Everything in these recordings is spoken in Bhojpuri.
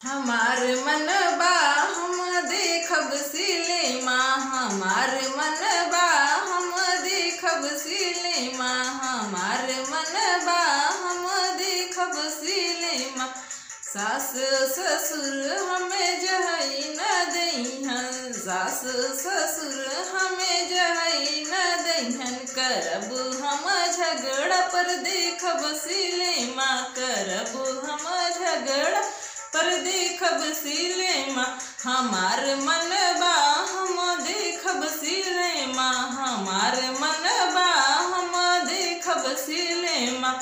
हमार मन बा हम देखब सिनेमा, हमार मन बा हम देखब सिनेमा, हमार मन बा हम देखब सिनेमा। सास ससुर हमें जहई न दईहन, सास ससुर हमें जहई न दईहन। करब हम झगड़ा पर देखब सिनेमा, करब हम झगड़ा पर देखब सिनेमा। हमार मन बा हम देखब सिनेमा, हमार मन बा हम देखब सिनेमा।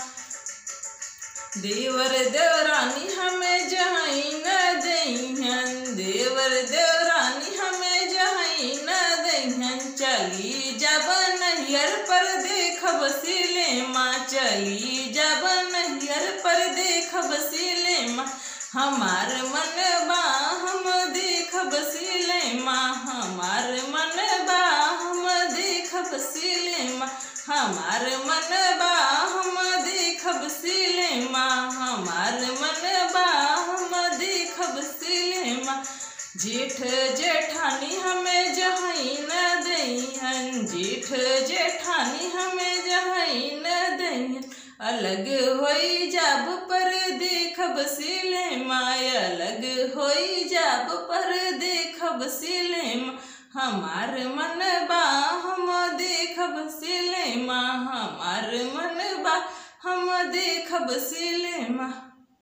देवर देवरानी हमें जहई न दईहन, देवर देवरानी हमें जहई न दईहन। चली जब नैहर पर देखब सिनेमा, चली जब नैहर पर देखब सिनेमा। हमार मन बा हम देखब सिनेमा, हमार मन बा हम देखब सिनेमा, हमार मन बा हम देखब सिनेमा, हमार मन बा हम देखब सिनेमा। जेठ जेठानी हमें जहई न दईहन, जेठ जेठानी हमें जहई न दईहन। अलग होई जाब पर देखब सिनेमा, अलग होई जाब पर देखब सिनेमा। हमार मन बा हम देखब सिनेमा, हमार मन बा हम देखब सिनेमा।